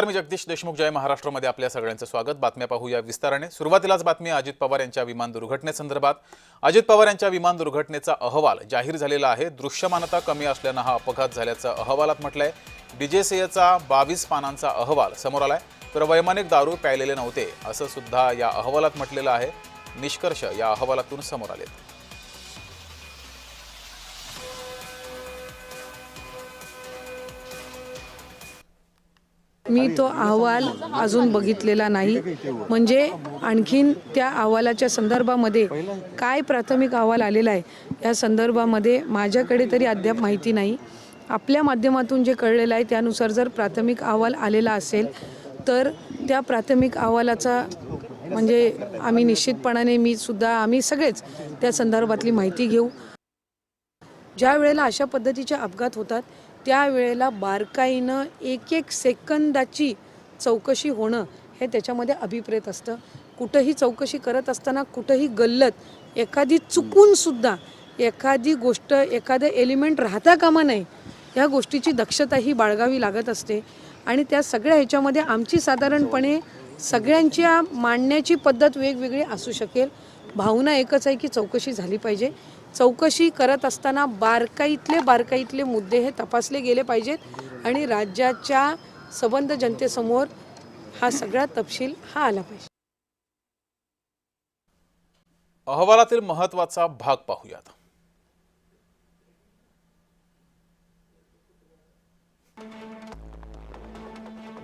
मी जगदीश देशमुख, जय महाराष्ट्रमध्ये आपल्या सगळ्यांचं स्वागत। बातम्या पाहूया विस्ताराने। सुरुवातीलाच बातमी अजित पवार यांच्या विमान दुर्घटनेसंदर्भात। अजित पवार यांच्या विमान दुर्घटनेचा अहवाल जाहीर झालेला आहे। दृश्यमानता कमी असल्याने हा अपघात झाल्याचं अहवालात म्हटलंय। डीजीसीएचा 22 पानांचा अहवाल समोर आलाय। तर वैमानिक दारू प्यायलेले नव्हते असं सुद्धा या अहवालात म्हटलेलं आहे। निष्कर्ष या अहवालातून समोर आले। मी तो अहवाल अजून बघितलेला नाही, म्हणजे आणखीन त्या अहवालाच्या संदर्भामध्ये काय प्राथमिक अहवाल आलेला आहे या संदर्भामध्ये माझ्याकडे तरी अद्याप माहिती नाही। आपल्या माध्यमातून जे कळलेलं आहे त्यानुसार जर प्राथमिक अहवाल आलेला असेल तर त्या प्राथमिक अहवालाचा म्हणजे आम्ही निश्चितपणाने आम्ही सगळेच त्या संदर्भातली माहिती घेऊ। ज्या वेळेला अशा पद्धतीचे अपघात होतात त्यावेळेला बारकाईनं एक सेकंदाची चौकशी होणं हे त्याच्यामध्ये अभिप्रेत असतं। कुठंही चौकशी करत असताना कुठंही गल्लत एखादी चुकून सुद्धा एखादी गोष्ट एखादं एलिमेंट राहता कामा नये या गोष्टीची दक्षता ही बाळगावी लागत असते। आणि त्या सगळ्या ह्याच्यामध्ये आमची साधारणपणे सगळ्यांच्या मांडण्याची पद्धत वेगवेगळी असू शकेल। भावना एकच आहे की चौकशी झाली पाहिजे। चौकशी करत असताना बारकाईतले मुद्दे हे तपासले गेले पाहिजेत आणि राज्याच्या सबंध जनतेसमोर हा सगळा तपशील आला पाहिजे। अहवालातील महत्त्वाचा भाग पाहूयात।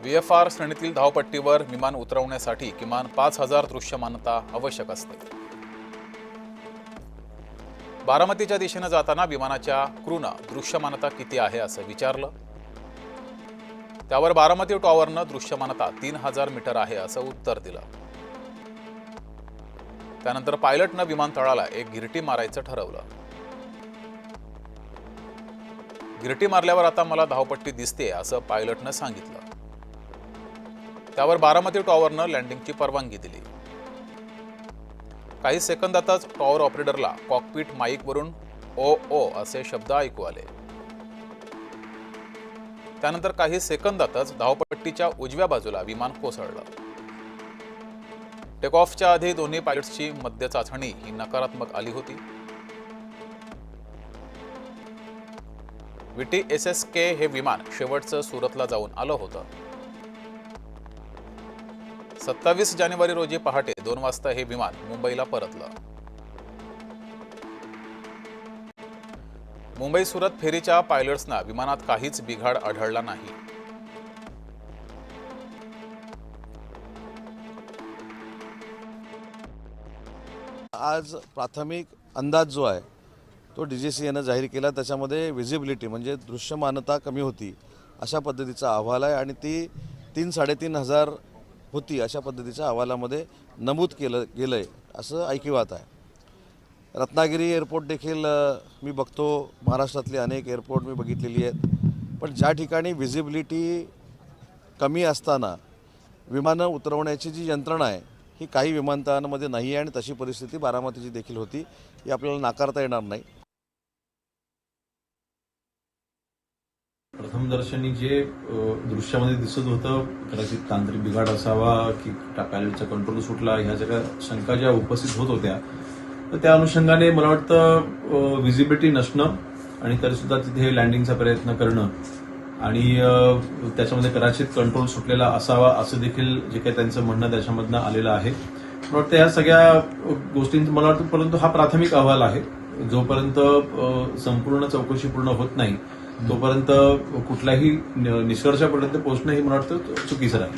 VFR श्रेणीतील धावपट्टीवर विमान उतरवण्यासाठी किमान 5000 दृश्यमानता आवश्यक असते। बारामतीच्या दिशेने जाताना विमानाच्या क्रूनं दृश्यमानता किती आहे असं विचारलं। त्यावर बारामती टॉवरनं दृश्यमानता 3000 मीटर आहे असं उत्तर दिलं। त्यानंतर पायलटनं विमानतळाला एक गिरटी मारायचं ठरवलं। गिरटी मारल्यावर आता मला धावपट्टी दिसते असं पायलटनं सांगितलं। त्यावर बारामती टॉवरनं लँडिंगची परवानगी दिली। काही सेकंदातच टॉवर ऑपरेटरला कॉकपिट माईकवरून ओ ओ असे शब्द ऐकू आले। त्यानंतर काही सेकंदातच धावपट्टीच्या उजव्या बाजूला विमान कोसळलं। टेक ऑफच्या आधी दोन्ही पायलट्सची मध्य चाचणी ही नकारात्मक आली होती। VTSSK हे विमान शेवटचं सुरतला जाऊन आलं होतं। 27 जानेवारी रोजी पहाटे 2 वाजता हे विमान मुंबईला परतलं। मुंबई सुरत फेरीच्या पायलट्सना विमानात काहीच बिघाड आढळला नाही। आज प्राथमिक अंदाज जो आहे तो डीजीसीएनं जाहीर केला। त्याच्यामध्ये विजिबिलिटी म्हणजे दृश्यमानता कमी होती अशा पद्धतीचा अहवाल आहे आणि ती 3-3.5 होती अशा पद्धतीच्या अहवालामध्ये नमूद केलं गेलंय असं ऐकिवात आहे। रत्नागिरी एअरपोर्ट देखील मी बघतो, महाराष्ट्रातले अनेक एअरपोर्ट मी बघितलेली आहेत, पण ज्या ठिकाणी विजिबिलिटी कमी असताना विमानं उतरवण्याची जी यंत्रणा आहे ही काही विमानतळांमध्ये नाही आहे आणि तशी परिस्थिती बारामतीची देखील होती, ही आपल्याला नाकारता येणार नाही। प्रथमदर्शनी जे दृश्यामध्ये दिसत होतं कदाचित तांत्रिक बिघाड असावा की पायलटचा कंट्रोल सुटला ह्या सगळ्या शंका ज्या उपस्थित होत होत्या तर त्या अनुषंगाने मला वाटतं विजिबिलिटी नसणं आणि तरी सुद्धा तिथे लँडिंगचा प्रयत्न करणं आणि त्याच्यामध्ये कदाचित कंट्रोल सुटलेला असावा असं देखील जे काही त्यांचं म्हणणं त्याच्यामधनं आलेलं आहे। मला वाटतं या सगळ्या गोष्टींचा मला वाटतं परंतु हा प्राथमिक अहवाल आहे। जोपर्यंत संपूर्ण चौकशी पूर्ण होत नाही तोपर्यंत कुठल्याही निष्कर्षापर्यंत पोहोचणं हे मला वाटतं चुकीचं राहील।